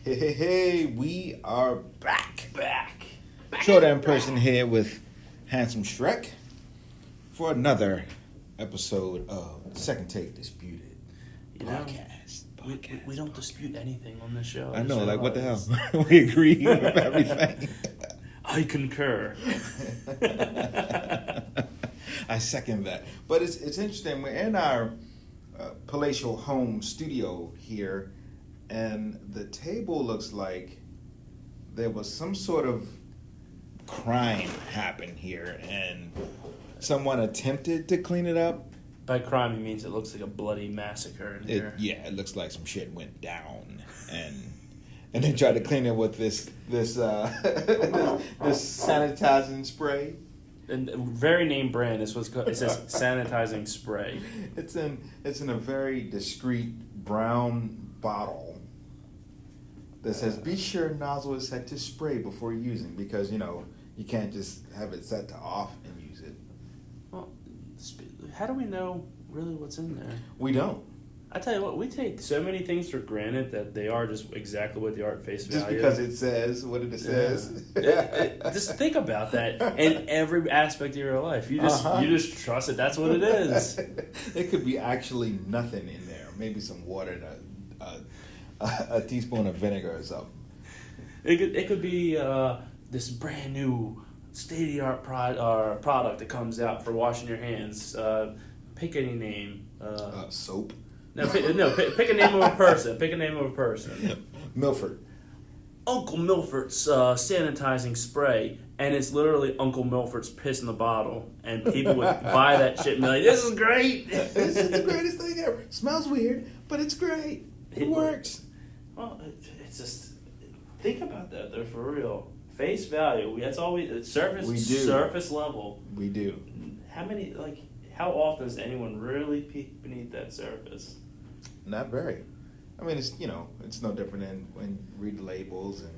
Hey, we are back. Back. Shorter-In-Person here with Handsome Shrek for another episode of Second Take Disputed podcast. We don't dispute anything on this show. I know, like what the hell? We agree with everything. I concur. I second that. But it's interesting. We're in our palatial home studio here, and the table looks like there was some sort of crime happened here, and someone attempted to clean it up. By crime, he means it looks like a bloody massacre in here. Yeah, it looks like some shit went down, and they tried to clean it with this this sanitizing spray. And very name brand. It says sanitizing spray. It's in a very discreet brown bottle that says, "Be sure nozzle is set to spray before using," because you can't just have it set to off and use it. Well, how do we know really what's in there? We don't. I tell you what, we take so many things for granted that they are just exactly what they are at face value. Just because it says what it says. Just think about that in every aspect of your life. You just trust it. That's what it is. It could be actually nothing in there. Maybe some water and a teaspoon of vinegar or something. It could be this brand new state-of-the-art product that comes out for washing your hands. Pick any name. Soap. Pick a name of a person. Pick a name of a person. Milford. Uncle Milford's sanitizing spray, and it's literally Uncle Milford's piss in the bottle, and people would buy that shit and be like, "This is great. This is the greatest thing ever. Smells weird, but it's great. It works." Well, it's just think about that though, for real. Face value. That's always surface. We do. Surface level. We do. How often does anyone really peek beneath that surface? Not very. I mean, it's no different than when you read the labels and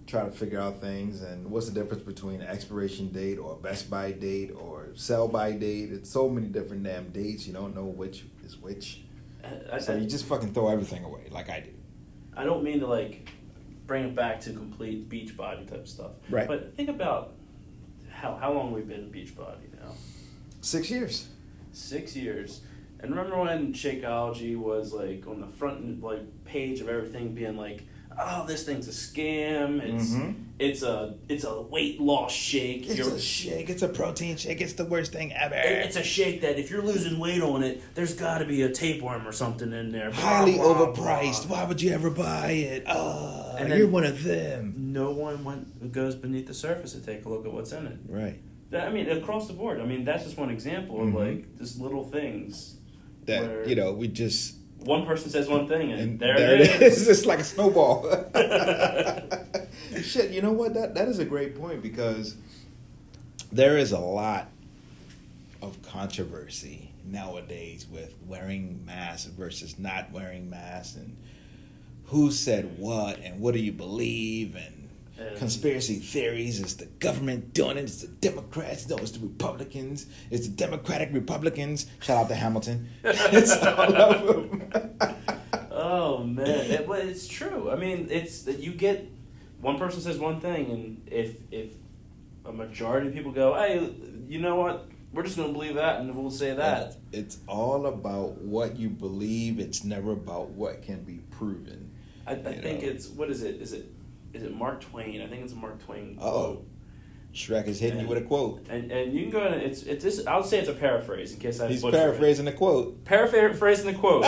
try to figure out things. And what's the difference between an expiration date or a best by date or sell by date? It's so many different damn dates. You don't know which is which. So you just fucking throw everything away, like I do. I don't mean to bring it back to complete Beachbody type stuff. Right. But think about how long we've been Beachbody now. 6 years. 6 years. And remember when Shakeology was on the front page of everything being like, "Oh, this thing's a scam. It's a weight loss shake. It's a shake. It's a protein shake. It's the worst thing ever. It's a shake that if you're losing weight on it, there's got to be a tapeworm or something in there. Highly overpriced. Why would you ever buy it? And you're one of them." No one goes beneath the surface to take a look at what's in it. Right. I mean, across the board. I mean, that's just one example of just little things. That, we just... One person says one thing and there it is. It's like a snowball. Shit, you know what? That is a great point because there is a lot of controversy nowadays with wearing masks versus not wearing masks and who said what and what do you believe and conspiracy theories. Is the government doing it? It's the Democrats. No, it's the Republicans. It's the Democratic Republicans. Shout out to Hamilton. It's all of them. Oh man, but it's true. I mean, it's that you get one person says one thing, and if a majority of people go, "Hey, you know what? We're just going to believe that, and we'll say that." It's all about what you believe. It's never about what can be proven. I think it's what is it? Is it Mark Twain? I think it's a Mark Twain quote. Shrek is hitting you with a quote. And you can go and it's this. I'll say it's a paraphrase in case He's paraphrasing the quote. Paraphrasing the quote.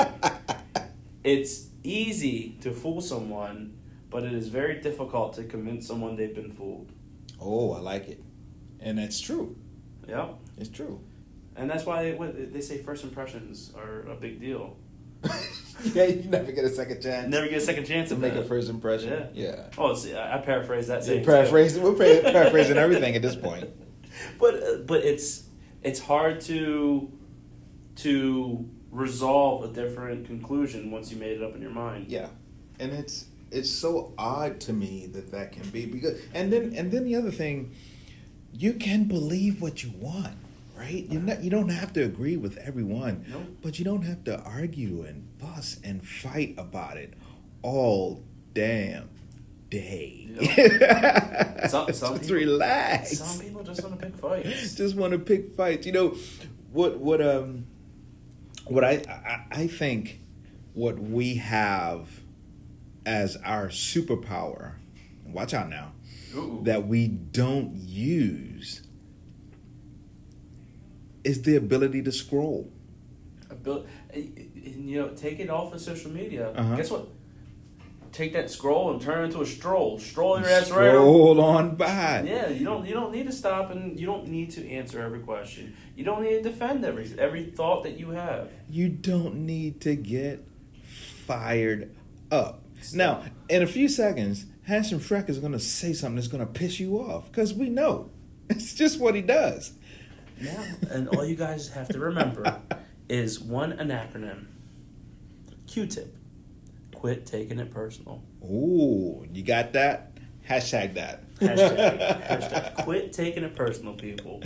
It's easy to fool someone, but it is very difficult to convince someone they've been fooled. Oh, I like it, and that's true. Yeah, it's true. And that's why they say first impressions are a big deal. Yeah, you never get a second chance. Never get a second chance to make a first impression. Yeah. Oh, see, I paraphrase that saying. We're paraphrasing everything at this point. But it's hard to resolve a different conclusion once you made it up in your mind. Yeah, and it's so odd to me that can be because and then the other thing, you can believe what you want. Right? You don't have to agree with everyone, nope. But you don't have to argue and fuss and fight about it all damn day. Yep. Some Just people, relax. Some people just want to pick fights. Just want to pick fights. You know what I think what we have as our superpower. Watch out now. Ooh. That we don't use is the ability to scroll. You know, take it off of social media. Uh-huh. Guess what? Take that scroll and turn it into a stroll. Stroll your ass right Scroll on by. Yeah, you don't need to stop, and you don't need to answer every question. You don't need to defend every thought that you have. You don't need to get fired up. Now, in a few seconds, Handsome Shrek is going to say something that's going to piss you off because we know it's just what he does. Yeah, and all you guys have to remember is an acronym. Q-tip. Quit taking it personal. Ooh, you got that? Hashtag that. Hashtag quit taking it personal, people.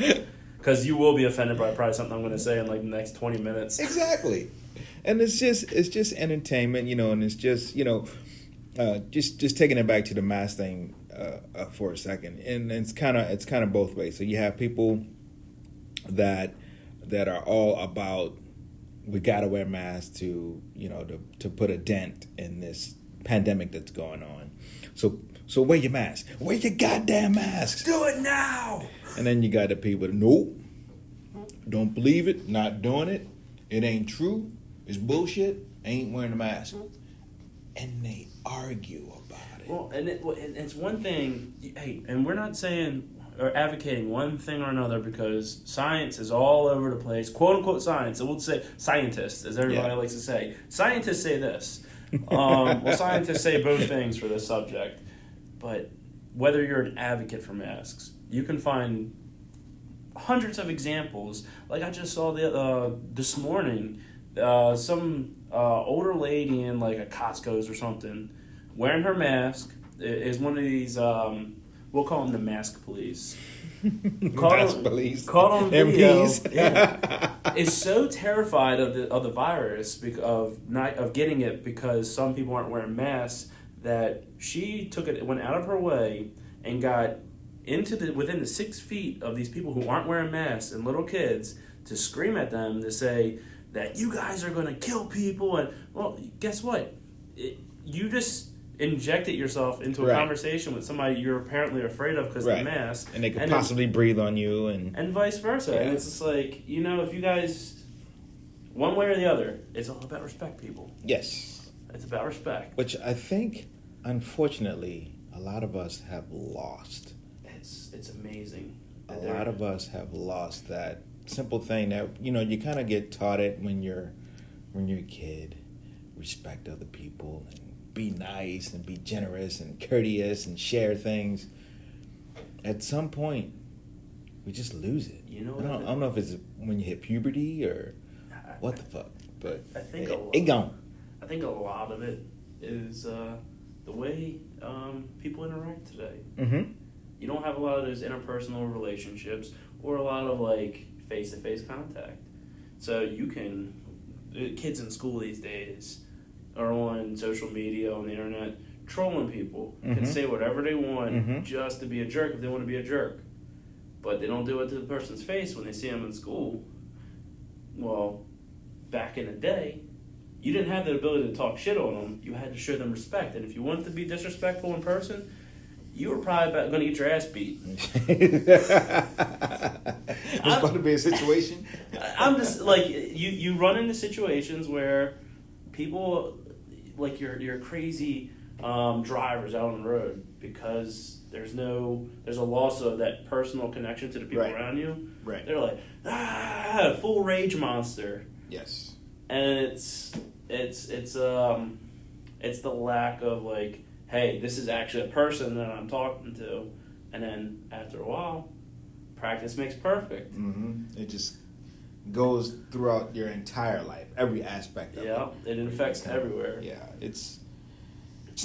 Because you will be offended by probably something I'm going to say in like the next 20 minutes. Exactly. And it's just entertainment, you know, and it's just, you know, just taking it back to the mask thing for a second. And it's kind of both ways. So you have people that are all about we got to wear masks to, you know, to put a dent in this pandemic that's going on. So wear your mask. Wear your goddamn masks. Do it now. And then you got the people that, nope, don't believe it, not doing it. It ain't true. It's bullshit. Ain't wearing a mask. And they argue about it. Well, and it's one thing, hey, and we're not saying or advocating one thing or another because science is all over the place. Quote unquote science. And we'll say scientists, as everybody likes to say. Scientists say this. Well, scientists say both things for this subject. But whether you're an advocate for masks, you can find hundreds of examples. Like I just saw this morning, some older lady in like a Costco's or something wearing her mask is one of these. We'll call them the mask police. Police. Caught on video. MPs. Yeah, is so terrified of the virus of getting it because some people aren't wearing masks that she went out of her way and got within the 6 feet of these people who aren't wearing masks and little kids to scream at them to say that you guys are going to kill people. And well, guess what? You just injected yourself into a conversation with somebody you're apparently afraid of because of the mask. And they could possibly breathe on you. And vice versa. Yeah. And it's just like, you know, if you guys, one way or the other, it's all about respect, people. Yes. It's about respect. Which I think, unfortunately, a lot of us have lost. It's amazing. A lot of us have lost that simple thing that, you know, you kind of get taught it when you're a kid. Respect other people and be nice and be generous and courteous and share things. At some point, we just lose it. You know, I don't know if it's when you hit puberty or what the fuck, but I think it gone. I think a lot of it is the way people interact today. Mm-hmm. You don't have a lot of those interpersonal relationships or a lot of like face-to-face contact. So kids in school these days are on social media, on the internet, trolling people. Can say whatever they want just to be a jerk if they want to be a jerk. But they don't do it to the person's face when they see them in school. Well, back in the day, you didn't have the ability to talk shit on them. You had to show them respect. And if you wanted to be disrespectful in person, you were probably going to get your ass beat. It's about to be a situation. I'm just like, you run into situations where people, like your crazy drivers out on the road because there's a loss of that personal connection to the people around you. Right. They're like, full rage monster. Yes. And it's the lack of like, hey, this is actually a person that I'm talking to. And then after a while, practice makes perfect. Mm-hmm. It just goes throughout your entire life, every aspect of it. Yeah, it infects everywhere. Yeah, it's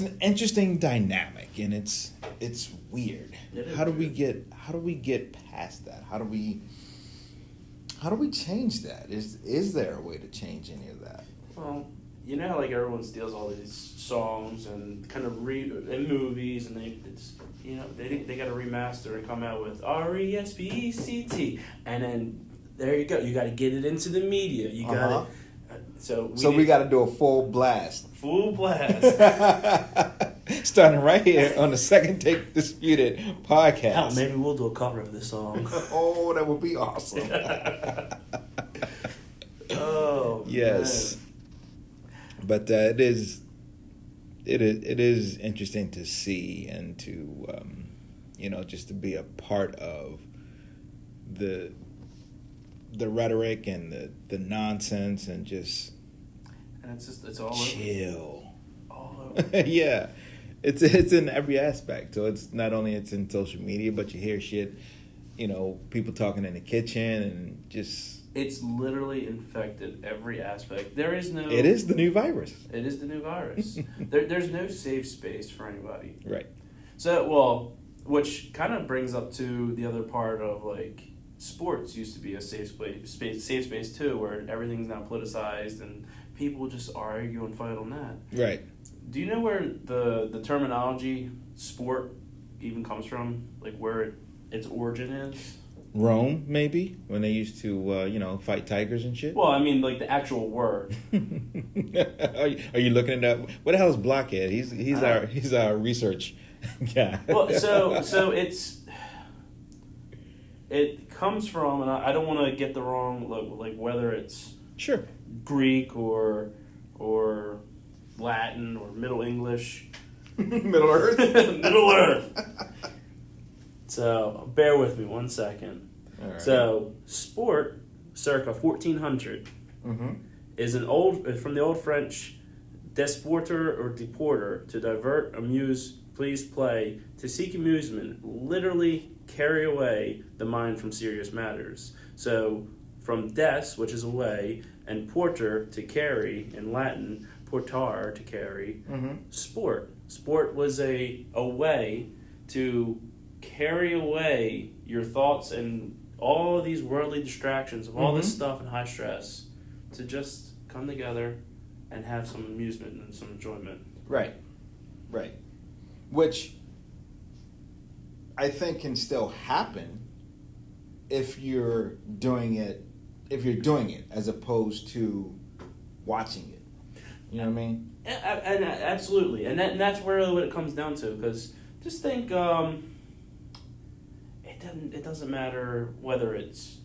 an interesting dynamic, and it's weird. How do we get past that? How do we change that? Is there a way to change any of that? Well, you know how like everyone steals all these songs and kind of in movies, and they just, you know, they got to remaster and come out with R.E.S.P.E.C.T, and then there you go. You got to get it into the media. You got to. So we got to do a full blast. Full blast. Starting right here on the Second Take Disputed podcast. Hell, maybe we'll do a cover of this song. Oh, that would be awesome. Oh, yes. Man. But it is interesting to see and to just to be a part of the rhetoric and the nonsense and just it's all chill. All over. Yeah. It's in every aspect. So it's not only it's in social media, but you hear shit, people talking in the kitchen and just. It's literally infected every aspect. There is no. It is the new virus. It is the new virus. There's no safe space for anybody. Right. So, which kind of brings up to the other part of like sports used to be a safe space too, where everything's now politicized and people just argue and fight on that. Right. Do you know where the terminology sport even comes from? Like where its origin is? Rome, maybe, when they used to, fight tigers and shit. Well, I mean, like the actual word. Are you looking it up? What the hell is Blockhead? He's our research guy. Well, so it comes from, and I don't want to get the wrong, like whether it's sure Greek or Latin or Middle English, Middle Earth, Middle Earth. So, bear with me 1 second. Right. So, sport, circa 1400, is from the old French, desporter or deporter, to divert, amuse, please, play, to seek amusement, literally carry away the mind from serious matters. So, from des, which is away, and porter, to carry, in Latin, portar, to carry, sport. Sport was a way to carry away your thoughts and all of these worldly distractions of all this stuff and high stress to just come together and have some amusement and some enjoyment. Right. Which I think can still happen if you're doing it as opposed to watching it. You know what I mean? And absolutely. And that's really what it comes down to, because just think it doesn't matter whether it's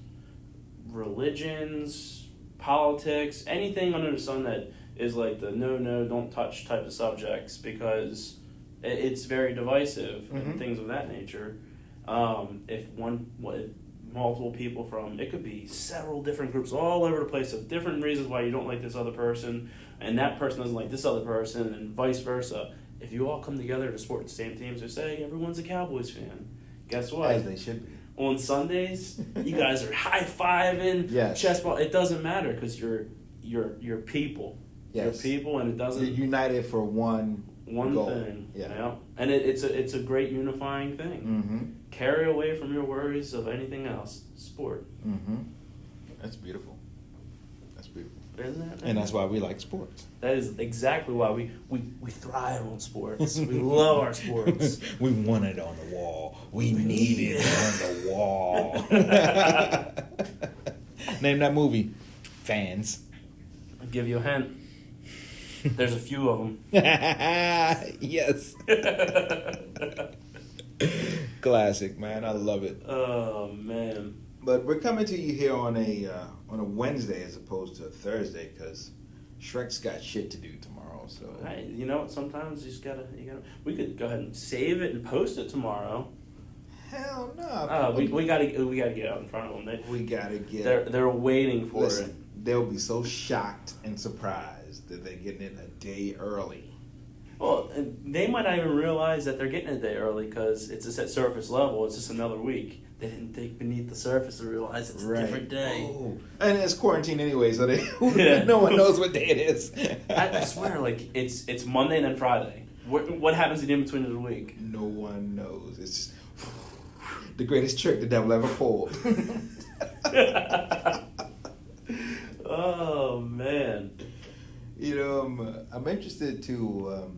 religions, politics, anything under the sun that is like the no, don't touch type of subjects, because it's very divisive and things of that nature. If multiple people from, it could be several different groups all over the place of different reasons why you don't like this other person, and that person doesn't like this other person, and vice versa. If you all come together to support the same teams, or say everyone's a Cowboys fan, guess what? As they should be. On Sundays, you guys are high-fiving, chest ball. It doesn't matter, because you're people. Yes. You're people, and it doesn't. You're united for one goal. Thing. Yeah. And it's a great unifying thing. Carry away from your worries of anything else. Sport. That's beautiful. Isn't that? And that's why we like sports. That is exactly why we thrive on sports. We love our sports. We want it on the wall. We need it on the wall. Name that movie. Fans. I'll give you a hint. There's a few of them. Yes. Classic, man. I love it. Oh, man. But we're coming to you here on a Wednesday as opposed to a Thursday, because Shrek's got shit to do tomorrow. So hey, you know what? Sometimes you gotta. We could go ahead and save it and post it tomorrow. Hell no. We gotta get out in front of them. We gotta get. They're waiting for it. They'll be so shocked and surprised that they're getting it a day early. Well, they might not even realize that they're getting it a day early, because it's just at surface level. It's just another week. They didn't dig beneath the surface to realize it's a different day. Oh. And it's quarantine anyway, so no one knows what day it is. I swear, like it's Monday and then Friday. What happens in between of the week? No one knows. It's just the greatest trick the devil ever pulled. Oh man. I'm interested to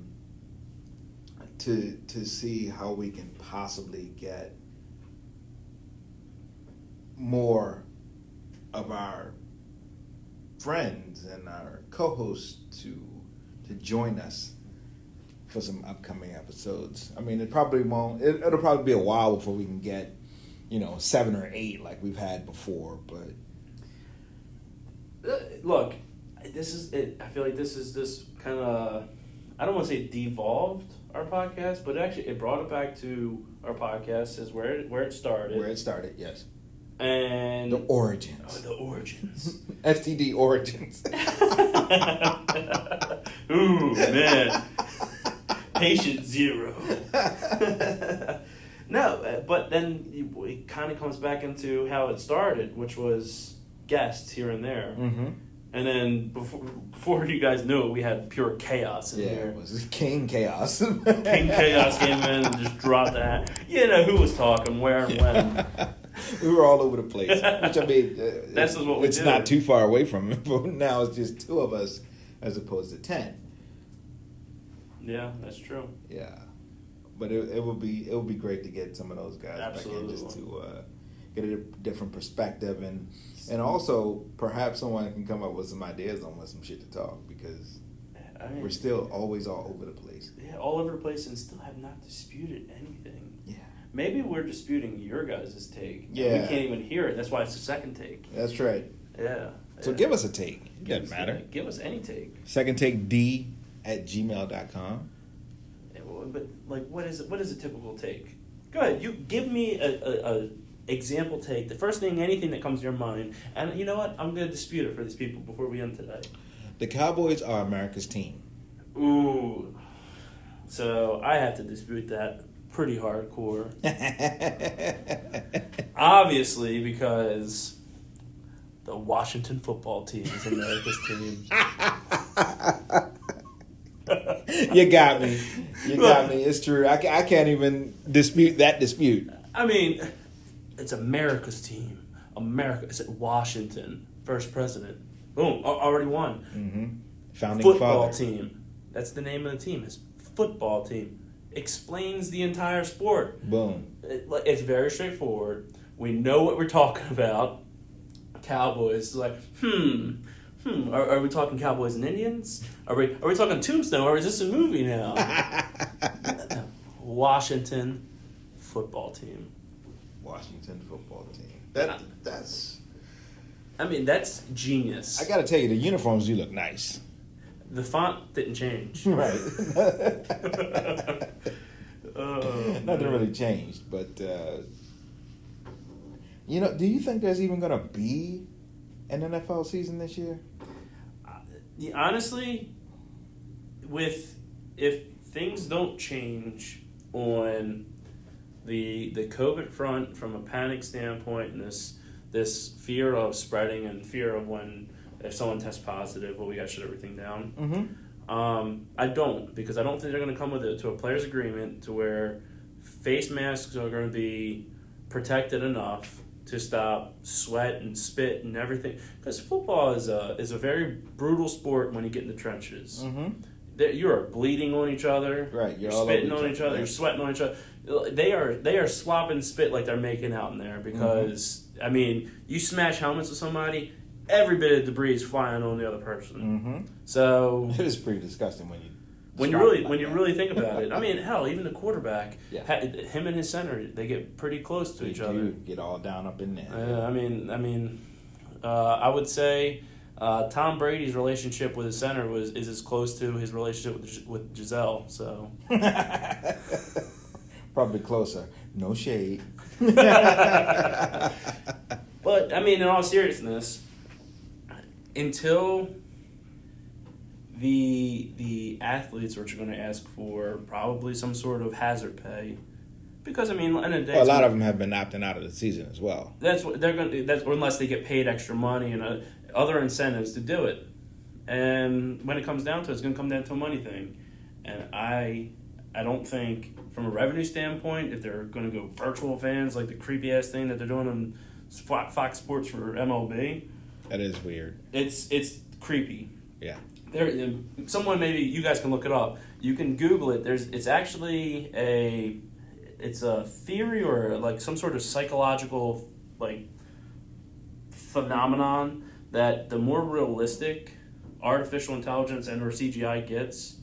see how we can possibly get more of our friends and our co-hosts to join us for some upcoming episodes. I mean, it probably won't. It'll probably be a while before we can get 7 or 8 like we've had before. But look, this is it. I feel like this is this kind of, I don't want to say devolved our podcast, but actually it brought it back to our podcast is where it started. Where it started, yes. And the origins. Oh, the origins. STD origins. Ooh, man. Patient 0. No, but then it kind of comes back into how it started, which was guests here and there. Mm-hmm. And then before you guys knew it, we had pure chaos in here. Yeah, it was King Chaos. King Chaos came in and just dropped that. You know who was talking, where and when. We were all over the place, which I mean, that's just what we do. It's not too far away from it, but now it's just 2 of us as opposed to 10. Yeah, that's true. Yeah, but it would be great to get some of those guys Absolutely. back in just to get a different perspective and also perhaps someone can come up with some ideas on some shit to talk because we're still always all over the place. Yeah, all over the place and still have not disputed anything. Yeah. Maybe we're disputing your guys' take. Yeah. We can't even hear it. That's why it's a second take. That's right. Yeah. So give us a take. It doesn't matter. Give us any take. Second take D@gmail.com. But like, what is it? What is a typical take? Go ahead. You give me a example take. The first thing, anything that comes to your mind. And you know what? I'm going to dispute it for these people before we end today. The Cowboys are America's team. Ooh. So I have to dispute that pretty hardcore. Obviously, because the Washington football team is America's team. You got me. It's true. I can't even dispute that dispute. I mean, it's America's team. America. It's Washington. First president. Boom. Already won. Mm-hmm. Founding Football father. team. That's the name of the team. It's football team. Explains the entire sport. Boom. It's very straightforward. We know what we're talking about. Cowboys. Like, Are we talking Cowboys and Indians? Are we talking Tombstone? Or is this a movie now? Washington football team. Washington football team. That's. I mean, that's genius. I got to tell you, the uniforms do look nice. The font didn't change. Right. Nothing Man. really changed, but do you think there's even going to be an NFL season this year? Honestly, if things don't change on the COVID front from a panic standpoint and this fear of spreading and fear of if someone tests positive, well, we got to shut everything down. Mm-hmm. I don't, because I don't think they're going to come to a players' agreement to where face masks are going to be protected enough to stop sweat and spit and everything. Because football is a very brutal sport when you get in the trenches. Mm-hmm. You are bleeding on each other. Right, you're spitting on each other. You're sweating on each other. They are swapping spit like they're making out in there because I mean, you smash helmets with somebody, every bit of debris is flying on the other person. Mm-hmm. So it is pretty disgusting when you really think about it. I mean, hell, even the quarterback, him and his center, they get pretty close to each other. Get all down up in there. I would say Tom Brady's relationship with his center is as close to his relationship with Giselle. So probably closer. No shade. But I mean, in all seriousness, until the athletes are going to ask for probably some sort of hazard pay, because I mean, in the day, a lot of them have been opting out of the season as well. That's what they're going to. That's unless they get paid extra money and other incentives to do it. And when it comes down to it, it's going to come down to a money thing. And I don't think, from a revenue standpoint, if they're going to go virtual fans like the creepy ass thing that they're doing on Fox Sports for MLB, that is weird. It's creepy. Yeah. There, someone maybe you guys can look it up. You can Google it. It's actually it's a theory or like some sort of psychological like phenomenon that the more realistic artificial intelligence and or CGI gets,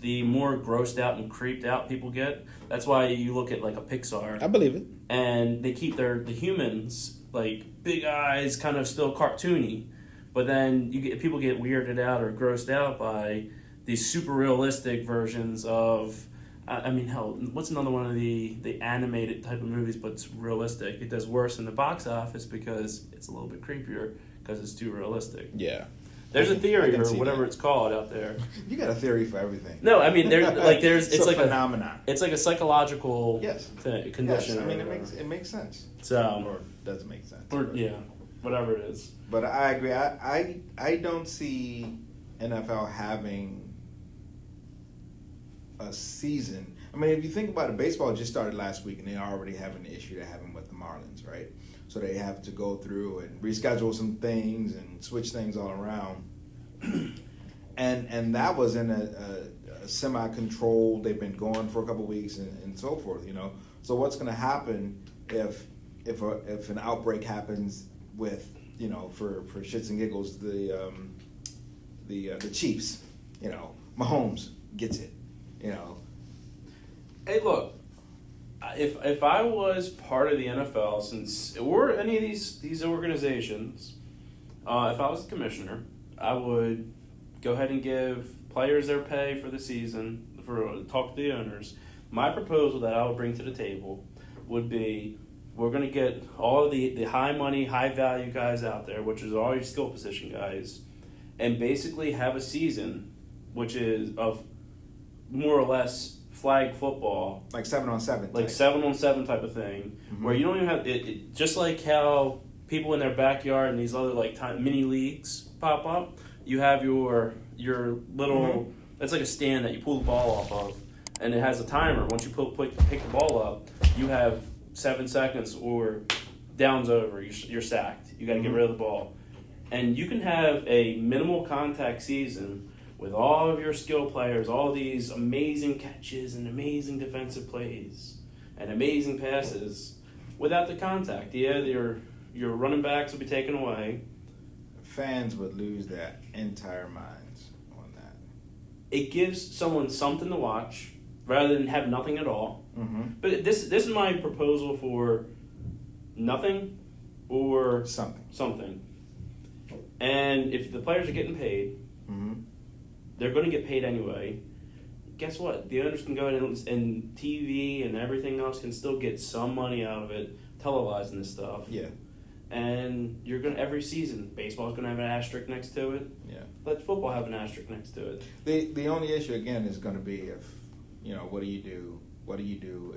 the more grossed out and creeped out people get. That's why you look at like a Pixar. I believe it. And they keep the humans like big eyes, kind of still cartoony, but then people get weirded out or grossed out by these super realistic versions of. I mean, hell, what's another one of the animated type of movies, but it's realistic? It does worse in the box office because it's a little bit creepier because it's too realistic. Yeah. There's a theory or whatever that. It's called out there. You got a theory for everything. No, I mean it's it's like a phenomenon. It's like a psychological condition. Yes, I mean it makes sense. So or doesn't make sense. Or yeah, whatever it is. But I agree. I don't see NFL having a season. I mean, if you think about it, baseball just started last week, and they already have an issue they're having with the Marlins, right? So they have to go through and reschedule some things and switch things all around. and that was in a semi-controlled. They've been going for a couple of weeks and so forth, you know. So what's going to happen if an outbreak happens with, you know, for shits and giggles, the Chiefs, you know, Mahomes gets it, you know. Hey, look, if I was part of the NFL, since or any of these organizations, if I was the commissioner, I would go ahead and give players their pay for the season, talk to the owners. My proposal that I would bring to the table would be, we're going to get all of the high money, high value guys out there, which is all your skill position guys, and basically have a season which is of more or less flag football, like 7-on-7, like 7-on-7 type of thing, where you don't even have it. Just like how people in their backyard and these other like mini leagues pop up, you have your little. It's like a stand that you pull the ball off of, and it has a timer. Once you pick the ball up, you have 7 seconds or down's over. You're sacked. You got to get rid of the ball, and you can have a minimal contact season with all of your skill players, all these amazing catches and amazing defensive plays and amazing passes without the contact. Yeah, your running backs will be taken away. Fans would lose their entire minds on that. It gives someone something to watch rather than have nothing at all. But this is my proposal for nothing or something. And if the players are getting paid, they're going to get paid anyway. Guess what? The owners can go ahead and TV and everything else can still get some money out of it, televising this stuff. Yeah. And you're going to, every season, baseball's going to have an asterisk next to it. Yeah. Let football have an asterisk next to it. The only issue again is going to be if, you know, what do you do? What do you do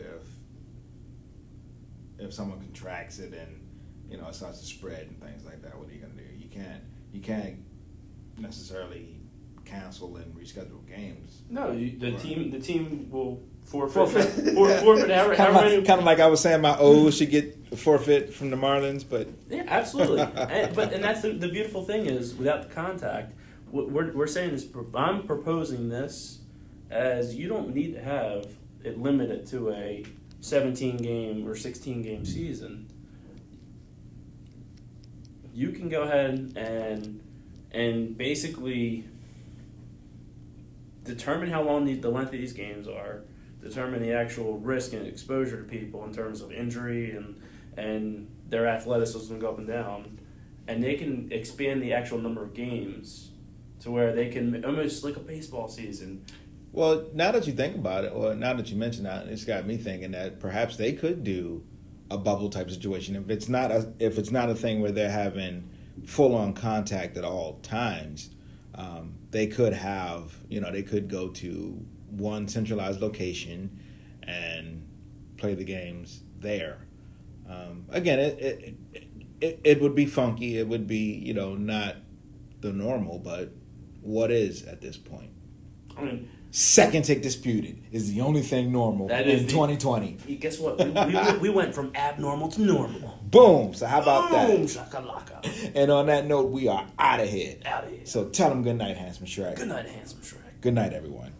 if someone contracts it and, you know, it starts to spread and things like that? What are you going to do? You can't necessarily cancel and reschedule games. No, the team will forfeit however many. Kind of like I was saying, my O's should get forfeit from the Marlins, but yeah, absolutely. and that's the beautiful thing is without the contact, we're saying is I'm proposing this as you don't need to have it limited to a 17 game or 16 game season. You can go ahead and basically determine how long the length of these games are, determine the actual risk and exposure to people in terms of injury and their athleticism go up and down, and they can expand the actual number of games to where they can almost like a baseball season. Well, now that you think about it, or now that you mention that, it's got me thinking that perhaps they could do a bubble type situation if it's not a thing where they're having full on contact at all times. They could have, you know, they could go to one centralized location and play the games there. Again, it would be funky. It would be, you know, not the normal, but what is at this point? I mean, Second take disputed is the only thing normal in 2020. Guess what? We went from abnormal to normal. Boom. So how about Boom, that? shakalaka. And on that note, we are out of here. Out of here. So tell them good night, handsome Shrek. Good night, handsome Shrek. Good night, everyone.